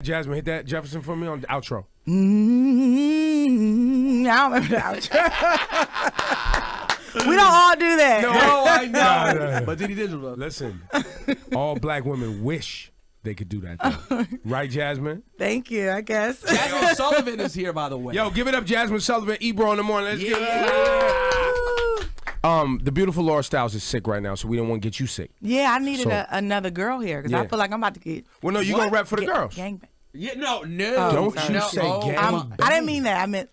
Jazmine, hit that Jefferson for me on the outro. I don't remember the outro. We don't all do that. No, I know. No. But did he digital? Listen, all black women wish they could do that thing. Right, Jazmine? Thank you, I guess. Jazmine Sullivan is here, by the way. Yo, give it up, Jazmine Sullivan, Ebro in the morning. Let's get it. The beautiful Laura Styles is sick right now, so we don't want to get you sick. Yeah, I needed another girl here because I feel like I'm about to get. Well, no, you gonna rap for the girls. Gangbang. Yeah, no. Don't you say gang. I didn't mean that. I meant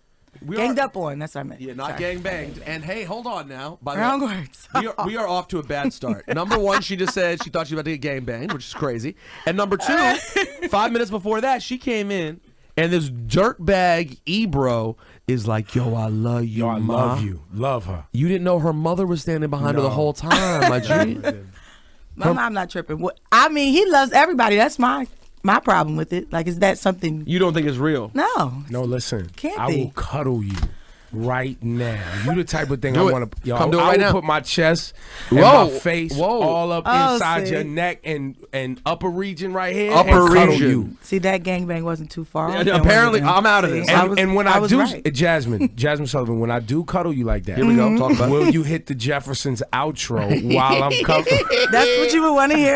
ganged up on. That's what I meant. Yeah, not gang banged. And hey, hold on now. By the Wrong way, words. we are off to a bad start. Number one, she just said she thought she was about to get gang banged, which is crazy. And number two, 5 minutes before that, she came in and this dirtbag Ebro is like, yo, I love you, Yo, I love you. Love her. You didn't know her mother was standing behind her the whole time, my G. My mom not tripping. I mean, he loves everybody. That's my problem with it. Like, is that something? You don't think it's real? No. No, listen. Can't I be. will cuddle you right now. You the type of thing Do I it. want to. Come do it right I will now. put my chest and Whoa. my face Whoa. all up Oh, inside see. your neck and upper region right here. Upper and cuddle region. You. See, that gangbang wasn't too far. Yeah, off. That apparently, wasn't- I'm out of this. See, And when I was do, right. Jasmine Sullivan, when I do cuddle you like that, Here we go. Talk about it. will you hit the Jefferson's outro while I'm cuddling? That's what you would want to hear.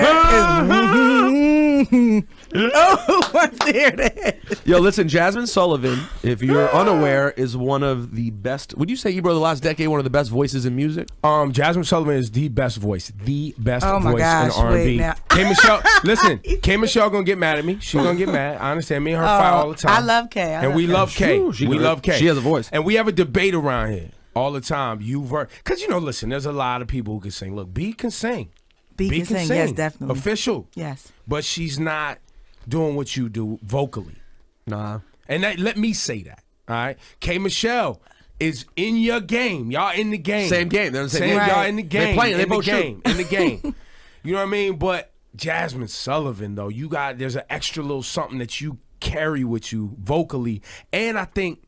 Oh, wants to hear that. Yo, listen, Jazmine Sullivan, if you're unaware, is one of the best. Would you say, Ebro, the last decade, one of the best voices in music? Jazmine Sullivan is the best voice Oh my voice gosh, in R&B. wait, now. K.Michelle, listen, K.Michelle gonna get mad at me. She's gonna get mad. I understand. Me and her fight all the time. I love K. And we love K. We love K. She has a voice. And we have a debate around here all the time. Because, listen, there's a lot of people who can sing. Look, B can sing. B can sing, yes, definitely. Official. Yes. But she's not doing what you do vocally. Nah. And let me say that. All right? K.Michelle is in your game. Y'all in the game. Same game. They're in the same game. Y'all Right. in the game. They playing. They in the both game. In the game. You know what I mean? But Jazmine Sullivan, though, there's an extra little something that you carry with you vocally. And I think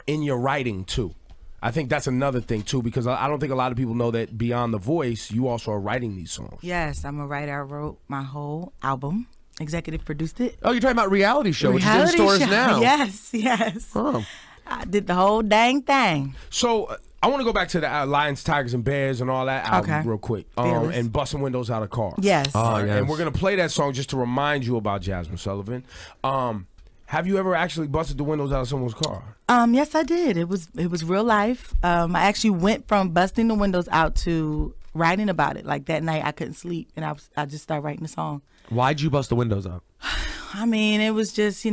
in your writing, too. I think that's another thing, too, because I don't think a lot of people know that beyond the voice, you also are writing these songs. Yes, I'm a writer. I wrote my whole album. Executive produced it. Oh, you're talking about reality show, which is in Reality stores show. now. Yes, yes. Oh. I did the whole dang thing. So I want to go back to the Lions, Tigers, and Bears and all that album real quick. Fearless. And busting windows out of cars. Yes. Oh, yes. And we're going to play that song just to remind you about Jazmine Sullivan. Have you ever actually busted the windows out of someone's car? Yes, I did. It was real life. I actually went from busting the windows out to writing about it. Like that night, I couldn't sleep, and I just started writing the song. Why'd you bust the windows out? I mean, it was just he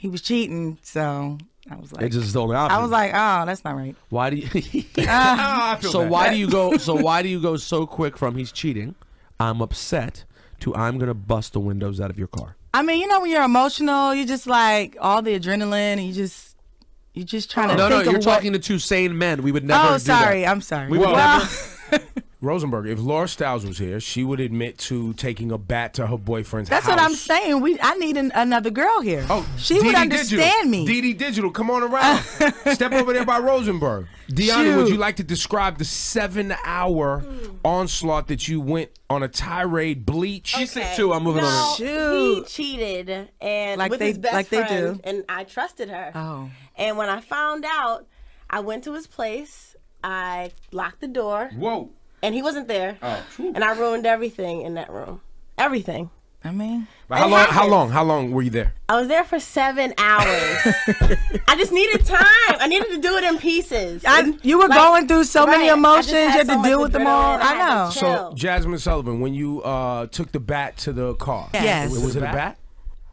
was cheating, so I was like, It just told me I was like, oh, that's not right. why do you? I feel So bad. why do you go? So why do you go so quick from he's cheating, I'm upset, to I'm gonna bust the windows out of your car? I mean, when you're emotional, you just like all the adrenaline, and you just trying to No, think you're of talking to two sane men. We would never. Oh, do sorry, that. I'm sorry. We would Well- never. Rosenberg, if Laura Styles was here, she would admit to taking a bat to her boyfriend's That's house. what I'm saying. I need another girl here. Oh, she would DD understand Digital. me. DD Digital, come on around. Step over there by Rosenberg. Deanna, would Shoot. you like to describe the 7-hour onslaught that you went on a tirade, bleach? She's sick too. I'm moving on. Shoot. He cheated and Like with they- his best like they friend, do. and I trusted her. Oh. And when I found out, I went to his place. I locked the door, Whoa. and he wasn't there. Oh, phew. And I ruined everything in that room. Everything. I mean, But how long were you there? I was there for 7 hours. I just needed time. I needed to do it in pieces. you were Like, going through so many right, I emotions. just You had so to deal much with them all. adrenaline, I had know. to So, chill. Jazmine Sullivan, when you took the bat to the car, Yes. was it a bat?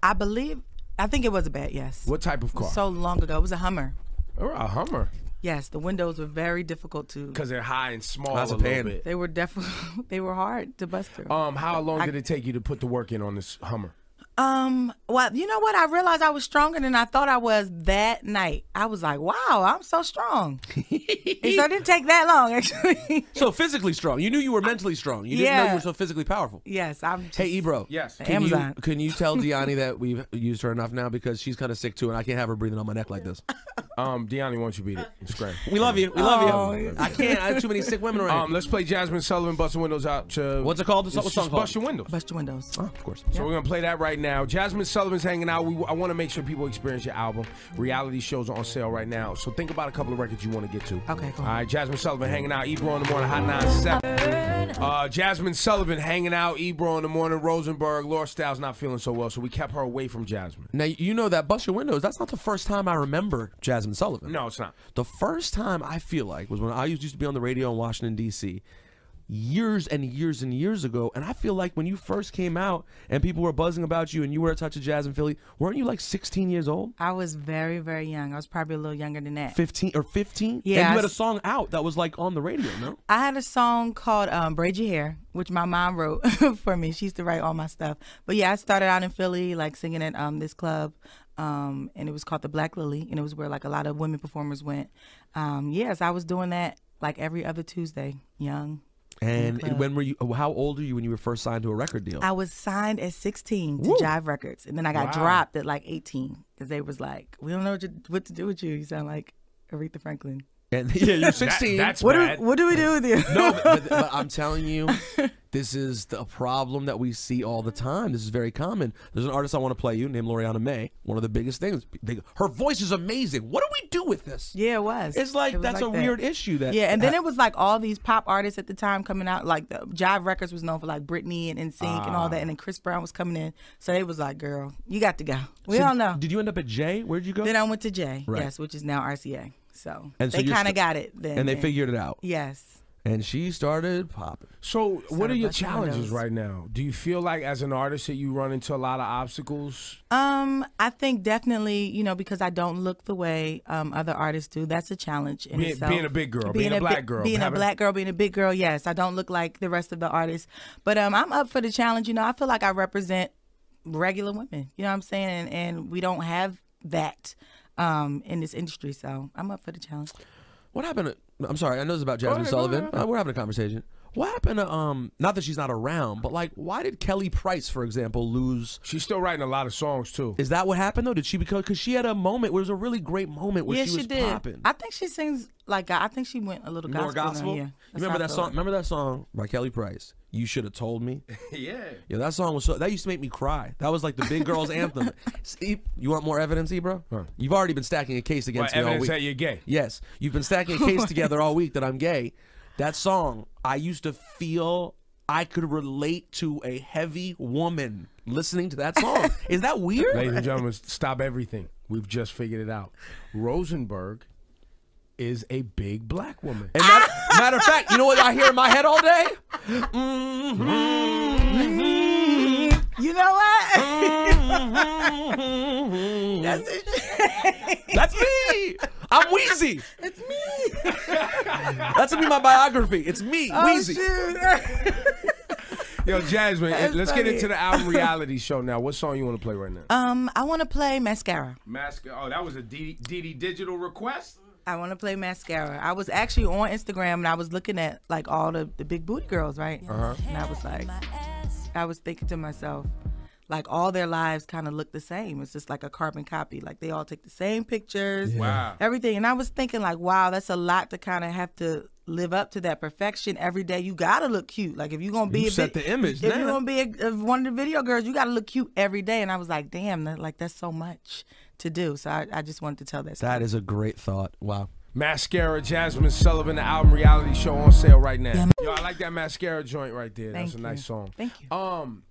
I think it was a bat. Yes. What type of car? So long ago, it was a Hummer. Oh, a Hummer. Yes, the windows were very difficult to. Because they're high and small That's a a little pain. bit. They were definitely they were hard to bust through. How long did it take you to put the work in on this Hummer? Well, you know what? I realized I was stronger than I thought I was that night. I was like, wow, I'm so strong. And so it didn't take that long, actually. So physically strong. You knew you were mentally strong. You didn't know you were so physically powerful. Yes, I'm just, Hey, Ebro. Yes. Amazon. Can you tell Deani that we've used her enough now because she's kind of sick too, and I can't have her breathing on my neck like this? Deanna, why don't you beat it? Scram. We love you. We love you. I can't. I have too many sick women around. Let's play Jazmine Sullivan, Bust Your Windows Out. What's it called? What song? Bust Your Windows. Bust Your Windows. Oh, of course. So we're going to play that right now. Jazmine Sullivan's hanging out. I want to make sure people experience your album. Reality shows are on sale right now. So think about a couple of records you want to get to. Okay, cool. All right, Jazmine Sullivan hanging out. Ebro in the Morning, Hot 97. Jazmine Sullivan hanging out. Ebro in the Morning, Rosenberg. Laura Styles not feeling so well, so we kept her away from Jazmine. Now, you know that Bust Your Windows, that's not the first time I remember Jazmine Sullivan. No, it's not. The first time I feel like was when I used to be on the radio in Washington, D.C. years and years and years ago. And I feel like when you first came out and people were buzzing about you and you were a touch of jazz in Philly, weren't you like 16 years old? I was very, very young. I was probably a little younger than that. 15 or 15? Yeah. And you had a song out that was like on the radio, no? I had a song called Braid Your Hair, which my mom wrote for me. She used to write all my stuff. But yeah, I started out in Philly, like singing at this club. And it was called the Black Lily, and it was where like a lot of women performers went. Yes, I was doing that like every other Tuesday, young. And when were you? How old were you when you were first signed to a record deal? I was signed at 16 to Woo. Jive Records, and then I got dropped at like 18 because they was like, "We don't know what to do with you. You sound like Aretha Franklin." And yeah, you're 16. That's What bad. do we do with you? No, but I'm telling you, this is the problem that we see all the time. This is very common. There's an artist I want to play you named Loriana May. One of the biggest things. Her voice is amazing. What do we do with this? Yeah, it was. It's like that's like a weird issue. That yeah, and then it was like all these pop artists at the time coming out. Like the Jive Records was known for like Britney and NSYNC and all that, and then Chris Brown was coming in. So it was like, girl, you got to go. We don't know. Did you end up at J? Where'd you go? Then I went to J, Right. yes, which is now RCA. So And so they you're kind of got it then. and they figured it out. Yes. And she started popping. So what are your Busting challenges Windows. right now? Do you feel like as an artist that you run into a lot of obstacles? I think definitely, because I don't look the way other artists do. That's a challenge in itself. Being a big girl, being a black girl. Being a black girl, being a big girl, yes. I don't look like the rest of the artists. But I'm up for the challenge. I feel like I represent regular women. You know what I'm saying? And we don't have that in this industry. So I'm up for the challenge. What happened to, I'm sorry, I know this is about Jazmine Sullivan. We're having a conversation. What happened to, not that she's not around, but like, why did Kelly Price, for example, lose? She's still writing a lot of songs, too. Is that what happened, though? Did she, because she had a moment, where it was a really great moment where Yeah, she was did. popping. I think she sings like, I think she went a little gospel. More gospel? Yeah, You remember that song? Remember that song by Kelly Price? You Should Have Told Me. Yeah. Yeah, that song was that used to make me cry. That was like the big girls' anthem. Steve, you want more evidence, Ebro? Huh. You've already been stacking a case against me all Evidence week. that you're gay. Yes, you've been stacking a case together all week that I'm gay. That song, I used to feel I could relate to a heavy woman listening to that song. Is that weird? Ladies and gentlemen, stop everything. We've just figured it out. Rosenberg is a big black woman. And matter of fact, you know what I hear in my head all day? You know what? That's me. I'm Wheezy. It's me. That's gonna be my biography. It's me, Wheezy. Yo, Jazmine, That's let's get funny. into the album reality show now. What song you want to play right now? I want to play Mascara. Mascara. Oh, that was a DD Digital request? I want to play Mascara. I was actually on Instagram and I was looking at like all the big booty girls, right? And I was like, I was thinking to myself, like all their lives kind of look the same. It's just like a carbon copy. Like they all take the same pictures, Wow. everything. And I was thinking like, wow, that's a lot to kind of have to live up to that perfection every day. You gotta look cute. Like if you're gonna be You set the image if now. you're gonna be one of the video girls, you gotta look cute every day. And I was like, damn, that's so much to do. So I just wanted to tell that story. That is a great thought. Wow. Mascara, Jazmine Sullivan, the album reality show on sale right now. Yo, I like that Mascara joint right there. That's a nice song. Thank you.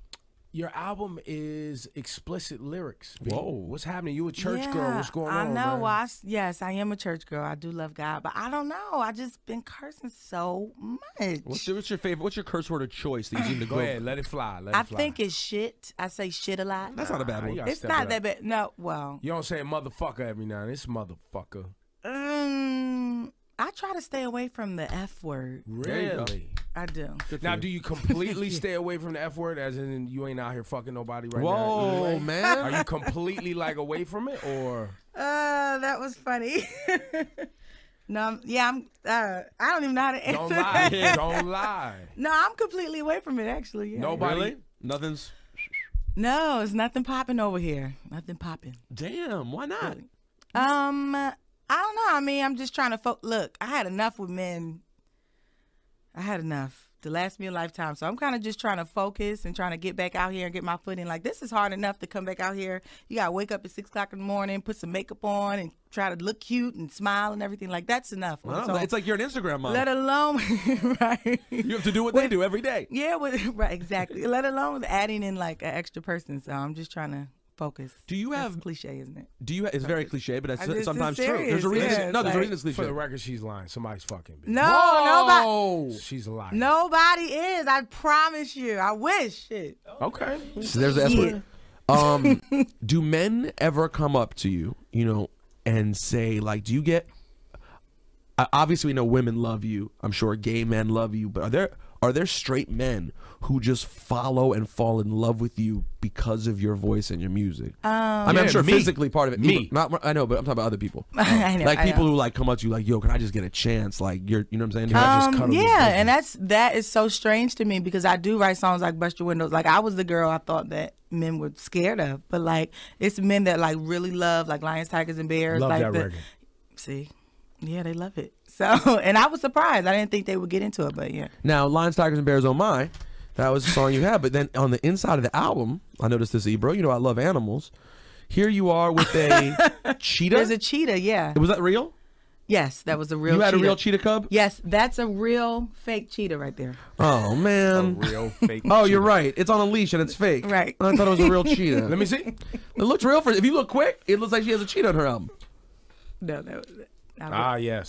Your album is explicit lyrics. B. Whoa. What's happening? You a church girl. What's going on, I know. man? Well, yes, I am a church girl. I do love God, but I don't know. I just been cursing so much. What's your favorite? What's your curse word of choice that you seem to Go ahead, let it fly. Let I it fly. think it's shit. I say shit a lot. That's not a bad you one. gotta It's step not it that up. bad. No, well, You don't say motherfucker every now and then. It's motherfucker. I try to stay away from the F word. Really? I do. Now, do you completely stay away from the F word, as in you ain't out here fucking nobody right now? Whoa, man. Are you completely like away from it, or? That was funny. No, I'm. I don't even know how to answer. Don't lie. Don't lie. No, I'm completely away from it. Actually, yeah. Nobody. Really? Nothing's. No, it's nothing popping over here. Nothing popping. Damn. Why not? I don't know. I mean, I'm just trying to look. I had enough with men. I had enough to last me a lifetime. So I'm kind of just trying to focus and trying to get back out here and get my foot in. Like, this is hard enough to come back out here. You got to wake up at 6 o'clock in the morning, put some makeup on, and try to look cute and smile and everything. Like, that's enough. Well, so, it's like you're an Instagram model. let alone, right? You have to do what they do every day. Yeah, right, exactly. Let alone adding in like an extra person. So I'm just trying to focus. Do you have That's cliche, isn't it? Do you? It's very cliche, but it's sometimes true. serious, There's a reason. yeah, No, there's a like- reason it's cliche. For the record, she's lying. Somebody's fucking. Bitch. No, nobody. Whoa. She's a liar. Nobody is. I promise you. I wish. Shit. Okay. So there's the S word. Do men ever come up to you, and say, like, do you get? Obviously, we know women love you. I'm sure gay men love you, but are there straight men who just follow and fall in love with you because of your voice and your music? I'm sure me. physically part of it. Me. I know, but I'm talking about other people. I know, Like I people know. who like come up to you like, yo, can I just get a chance? Like you know what I'm saying? just cuddle with Yeah, them. and that is so strange to me because I do write songs like Bust Your Windows. Like, I was the girl I thought that men were scared of, but like it's men that like really love like Lions, Tigers, and Bears. Love like that record. See, yeah, they love it. So, and I was surprised. I didn't think they would get into it, but yeah. Now, Lions, Tigers, and Bears, Oh My, that was the song you had. But then on the inside of the album, I noticed this, Ebro. You know I love animals. Here you are with a cheetah. There's a cheetah, yeah. Was that real? Yes, that was a real You had cheetah. a real cheetah cub? Yes, that's a real fake cheetah right there. Oh, man. Real fake. Oh, you're cheetah. right. It's on a leash and it's fake. Right. I thought it was a real cheetah. Let me see. It looks real. If you look quick, it looks like she has a cheetah on her album. No, that was it. Ah, yes.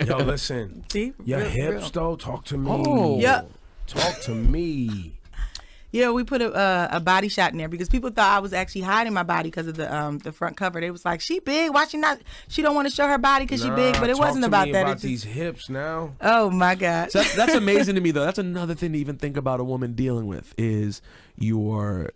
Yo, listen. See? Your Real, hips, real. though. Talk to me. Oh. Yeah. Talk to me. Yeah, we put a body shot in there because people thought I was actually hiding my body because of the front cover. They was like, "She big? Why she not? She don't want to show her body because she big." But it wasn't about that. About It these just, hips now. oh my God! So that's amazing to me, though. That's another thing to even think about a woman dealing with is your.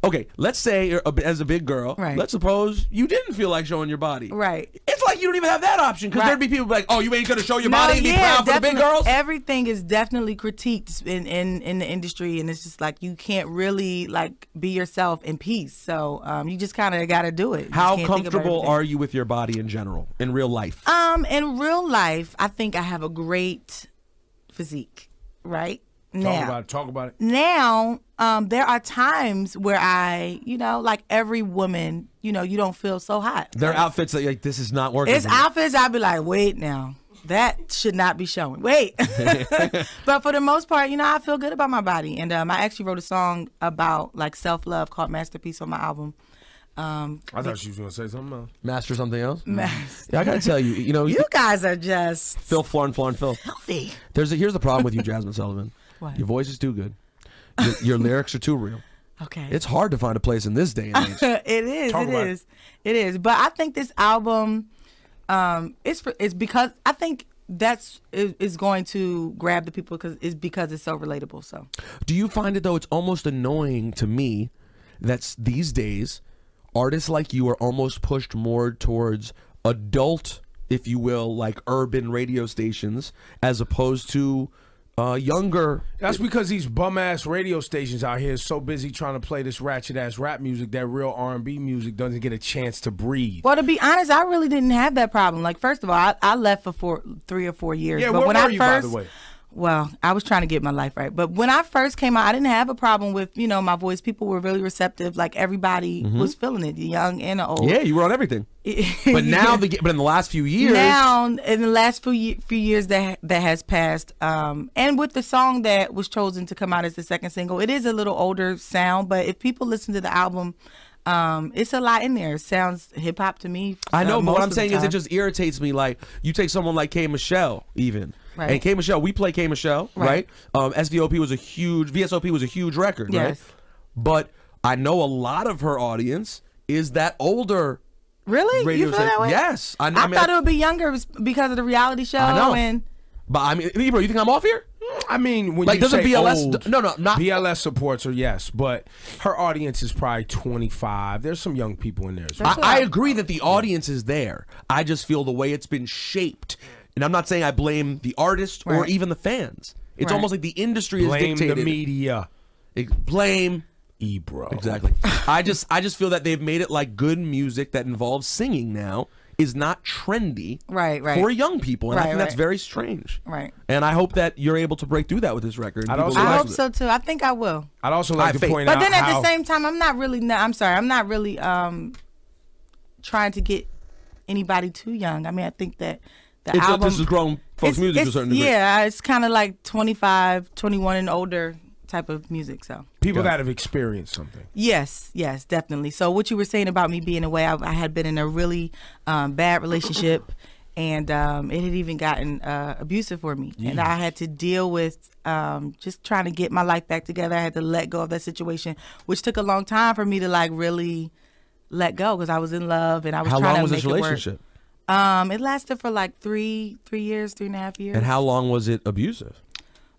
Okay, let's say as a big girl, Right. let's suppose you didn't feel like showing your body. Right. It's like you don't even have that option because Right. there'd be people like, oh, you ain't going to show your body and be proud for the big definitely. girls? Everything is definitely critiqued in the industry, and it's just like you can't really like be yourself in peace. So you just kind of got to do it. You just How can't think about comfortable everything. are you with your body in general, in real life? In real life, I think I have a great physique. Right Talk about it. Now, there are times where I, like every woman, you don't feel so hot. There are outfits that you're like, this is not working. It's for me. outfits I'd be like, wait now. That should not be showing. Wait. But for the most part, I feel good about my body. And I actually wrote a song about like self-love called Masterpiece on my album. I thought she was going to say something else. Master something else? Master. Yeah, I got to tell you, You guys are just Phil, Florin, Phil. filthy. Here's the problem with you, Jazmine Sullivan. What? Your voice is too good. Your lyrics are too real. Okay. It's hard to find a place in this day and age. It is. Talk about It is. But I think this album, it's because I think is going to grab the people because it's so relatable. So. Do you find it though? It's almost annoying to me that these days artists like you are almost pushed more towards adult, if you will, like urban radio stations as opposed to younger. That's because these bum ass radio stations out here is so busy trying to play this ratchet ass rap music that real R&B music doesn't get a chance to breathe. Well, to be honest, I really didn't have that problem. Like, first of all, I left for 3 or 4 years. Yeah, but where when were I you, first, by the way? Well, I was trying to get my life right. But when I first came out, I didn't have a problem with, my voice. People were really receptive. Like, everybody was feeling it, the young and the old. Yeah, you were on everything. But now, but in the last few years, Now, in the last few years that has passed, and with the song that was chosen to come out as the second single, it is a little older sound. But if people listen to the album, it's a lot in there. It sounds hip hop to me. I know, but most what I'm of the saying is it time. just irritates me. Like, you take someone like K.Michelle, even. Right. And K.Michelle, we play K.Michelle, right? VSOP was a huge record, right? Yes. But I know a lot of her audience is that older Really? radio You feel that way? Yes. I thought it would be younger because of the reality show. I know. And But I mean, Ebro, you think I'm off here? I mean, when Like, you doesn't say BLS old, no, not BLS supports her, yes, but her audience is probably 25. There's some young people in there as well. I agree that the audience is there. I just feel the way it's been shaped. And I'm not saying I blame the artist or Right. even the fans. It's Right. almost like the industry is Blame dictated. the media. Blame Ebro. Exactly. I just feel that they've made it like good music that involves singing now is not trendy Right. for young people, and I think that's Right. very strange. Right. And I hope that you're able to break through that with this record. I'd also I hope so too. I think I will. I'd also like to point But out then at how the same time, I'm not really trying to get anybody too young. I mean, I think that the album, this is grown folks' music to a certain degree. Yeah, it's kind of like 25, 21 and older type of music. So people that have experienced something. yes, definitely. So what you were saying about me being away, I had been in a really bad relationship, and it had even gotten abusive for me, and I had to deal with just trying to get my life back together. I had to let go of that situation, which took a long time for me to like really let go, because I was in love and I was How trying long to was make this it work. relationship? It lasted for like 3 years, 3.5 years. And how long was it abusive?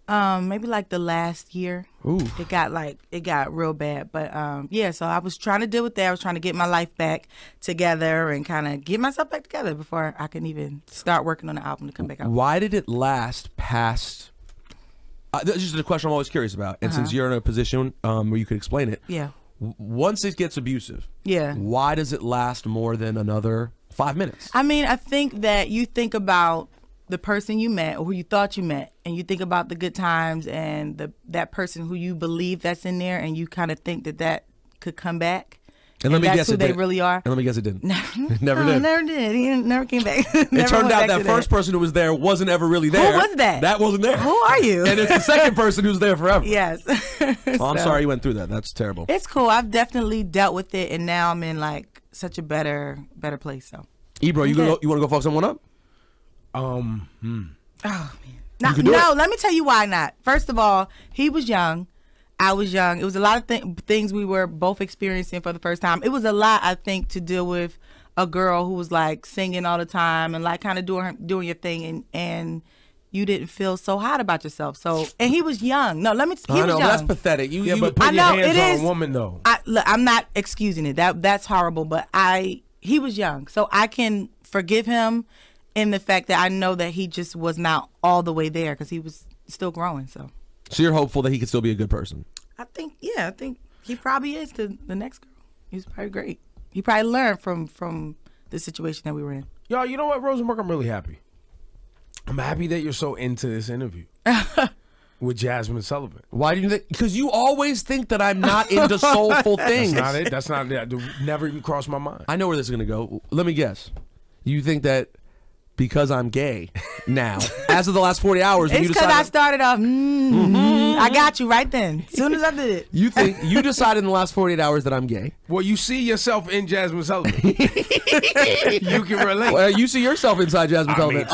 Maybe like the last year. Ooh. It got real bad. But yeah, so I was trying to deal with that. I was trying to get my life back together and kind of get myself back together before I can even start working on the album to come back out. Why did it last past? This is a question I'm always curious about. And since you're in a position where you could explain it, Yeah. Once it gets abusive, Yeah. why does it last more than another 5 minutes? I mean, I think that you think about the person you met or who you thought you met, and you think about the good times and that person who you believe that's in there, and you kind of think that could come back. And let me that's guess, who it they did. really are. And let me guess, it didn't. It never No, did. never did. He never came back. It turned out that first person who was there wasn't ever really there. Who was that? That wasn't there. Who are you? And it's the second person who's there forever. Yes. Oh, I'm sorry you went through that. That's terrible. It's cool. I've definitely dealt with it, and now I'm in like such a better place. So. Ebro, you want to go fuck someone up? Oh man. No, can do it. let me tell you why not. First of all, he was young. I was young. It was a lot of things we were both experiencing for the first time. It was a lot, I think, to deal with a girl who was like singing all the time and like kind of doing your thing, and you didn't feel so hot about yourself. So, and he was young. No, he was I know, young. but that's pathetic. Yeah, but I put your know, hands it on is. a woman though. I'm not excusing it. That's horrible. But he was young, so I can forgive him in the fact that I know that he just was not all the way there because he was still growing. So you're hopeful that he could still be a good person. I think he probably is the next girl. He's probably great. He probably learned from the situation that we were in. Yo, you know what, Rosenberg? I'm really happy. I'm happy that you're so into this interview with Jazmine Sullivan. Why do you think? Because you always think that I'm not into soulful things. That's not it. That's not it. Never even crossed my mind. I know where this is going to go. Let me guess. You think that because I'm gay now, as of the last 40 hours, when It's you because I decided, started off. I got you right then. As soon as I did it. you think you decided in the last 48 hours that I'm gay? Well, you see yourself in Jazmine Sullivan. You can relate. Well, you see yourself inside Jazmine Sullivan.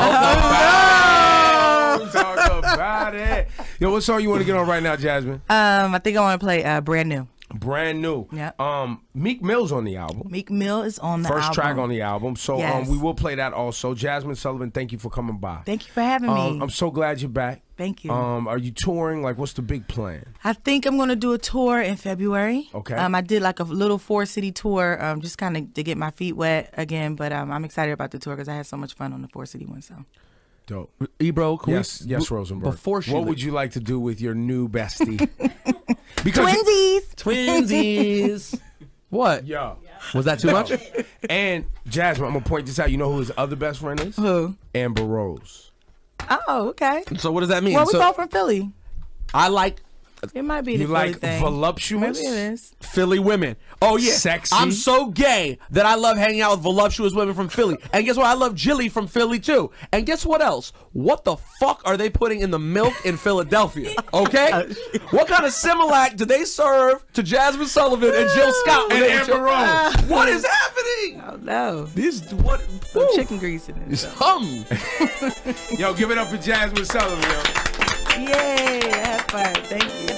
Talk about it. Yo, what song you want to get on right now, Jazmine? I think I want to play Brand New. Brand new. Yeah. Meek Mill's on the album. Meek Mill is on the album. First track on the album. So Yes. we will play that also. Jazmine Sullivan, thank you for coming by. Thank you for having me. I'm so glad you're back. Thank you. Are you touring? Like, what's the big plan? I think I'm going to do a tour in February. Okay. I did like a little 4-city tour, just kind of to get my feet wet again. But I'm excited about the tour because I had so much fun on the 4-city one. So. Dope. Ebro, can Yes, Rosenberg. Before she what leaves- would you like to do with your new bestie? Because Twinsies. What? Yo. Was that too much? And Jazmine, I'm gonna point this out. You know who his other best friend is? Who? Amber Rose. Oh, okay. So what does that mean? Well, we So both from Philly. I like It might be You the Philly like thing. voluptuous? Maybe it is. Philly women. Oh yeah, Sexy. I'm so gay that I love hanging out with voluptuous women from Philly. And guess what? I love Jilly from Philly too. And guess what else? What the fuck are they putting in the milk in Philadelphia? Okay, what kind of Similac do they serve to Jazmine Sullivan and Jill Scott when And they Amber Rose. What is happening? Oh no. This what? Some chicken grease in it. Yo, give it up for Jazmine Sullivan, yo. Yay! Have fun. Thank you.